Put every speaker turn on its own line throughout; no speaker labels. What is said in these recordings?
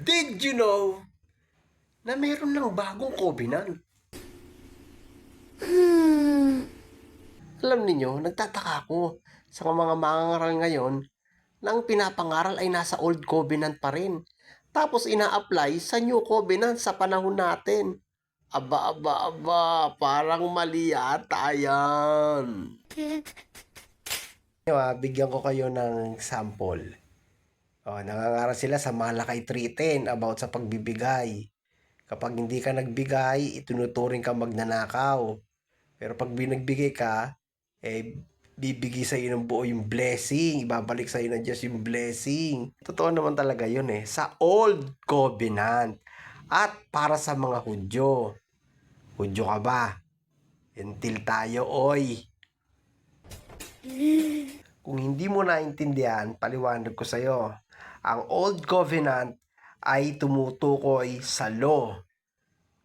Did you know na meron ng bagong covenant? Alam niyo, nagtataka ako sa mga mangangaral ngayon na ang pinapangaral ay nasa old covenant pa rin. Tapos ina-apply sa new covenant sa panahon natin. Aba, aba, aba, parang mali yata yan. Bigyan ko kayo ng sample. Nangangaral sila sa Malakay 3:10 about sa pagbibigay. Kapag hindi ka nagbigay, itunuturing ka magnanakaw. Pero pag binagbigay ka, bibigay sa iyo ng buo yung blessing. Ibabalik sa iyo ng Diyos yung blessing. Totoo naman talaga yun sa Old Covenant. At para sa mga Hudyo. Hudyo ka ba? Until tayo, oy. Kung hindi mo naintindihan, paliwanag ko sa iyo. Ang Old Covenant ay tumutukoy sa law.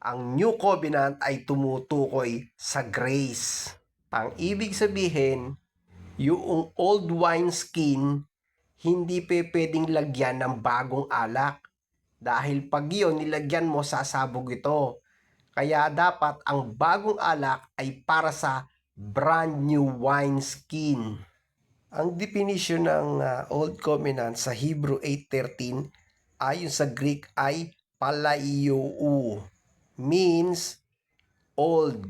Ang New Covenant ay tumutukoy sa grace. Ang ibig sabihin, yung old wineskin, hindi pwedeng lagyan ng bagong alak. Dahil pag yun, nilagyan mo, sasabog ito. Kaya dapat ang bagong alak ay para sa brand new wineskin. Ang definition ng Old Covenant sa Hebrew 8:13 ayon sa Greek ay palaiou, means old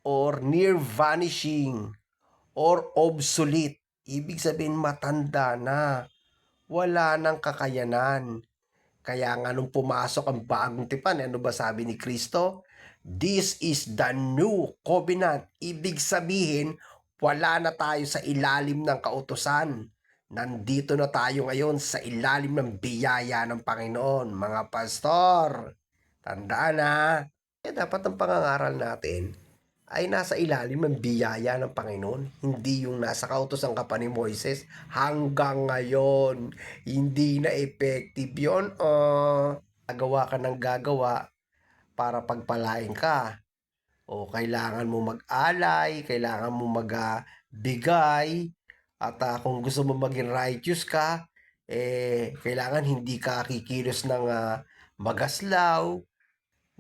or near vanishing or obsolete. Ibig sabihin matanda na, wala nang kakayanan. Kaya nga nung pumasok ang bagong tipan, ano ba sabi ni Kristo? This is the new covenant. Ibig sabihin, wala na tayo sa ilalim ng kautusan. Nandito na tayo ngayon sa ilalim ng biyaya ng Panginoon, mga pastor. Tandaan na. Kaya dapat ang pangangaral natin ay nasa ilalim ng biyaya ng Panginoon. Hindi yung nasa kautusan ka pa ni Moises. Hanggang ngayon, hindi na effective yun. Gagawa ka ng gagawa para pagpalain ka. O kailangan mo mag-alay, kailangan mo magbigay, at kung gusto mo maging righteous ka, kailangan hindi ka kikilos ng magaslaw.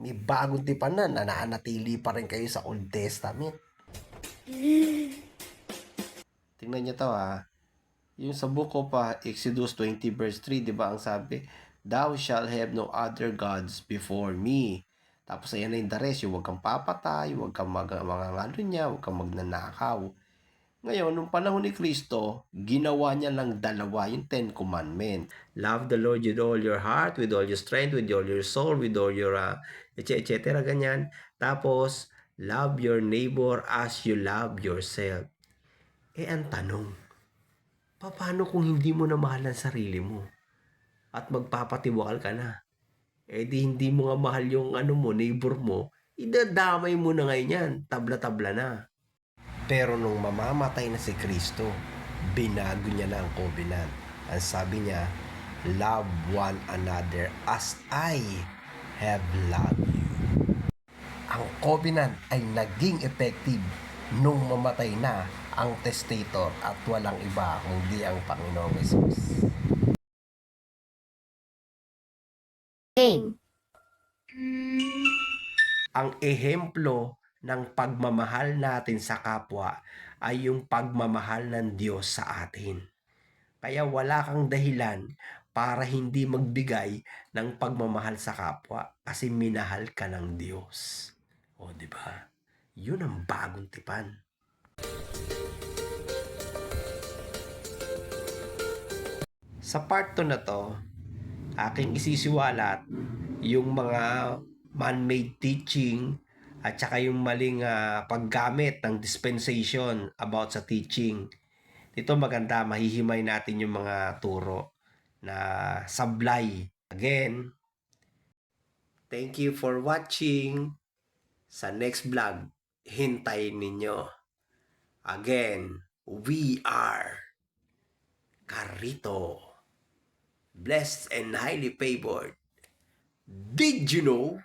May bagong tipan na, nananatili pa rin kayo sa Old Testament. Tingnan niyo to Yung sa book of Exodus 20 verse 3, di ba ang sabi, Thou shalt have no other gods before me. Tapos ayan na yung the rest, yung huwag kang papatay, huwag kang mangangalo niya, huwag kang magnanakaw. Ngayon, nung panahon ni Kristo, ginawa niya lang dalawa, yung 10 Commandments. Love the Lord with all your heart, with all your strength, with all your soul, with all your etc. ganyan. Tapos, love your neighbor as you love yourself. Ang tanong, paano kung hindi mo na mahal ang sarili mo? At magpapatiwakal ka na? Di hindi mo nga mahal yung neighbor mo, idadamay mo na ngayon yan, tabla-tabla na. Pero nung mamamatay na si Kristo, binago niya na ang covenant. Ang sabi niya, love one another as I have loved you. Ang covenant ay naging effective nung mamatay na ang testator at walang iba kundi ang Panginoong Jesus. Ang ehemplo ng pagmamahal natin sa kapwa ay yung pagmamahal ng Diyos sa atin. Kaya wala kang dahilan para hindi magbigay ng pagmamahal sa kapwa kasi minahal ka ng Diyos. Di ba? Yun ang bagong tipan. Sa part 2 na to, aking isisiwalat yung mga man-made teaching at saka yung maling paggamit ng dispensation about sa teaching. Dito maganda, mahihimay natin yung mga turo na sablay. Again, thank you for watching. Sa next vlog, hintayin ninyo. Again, we are Carrito. Blessed and highly favored. Did you know?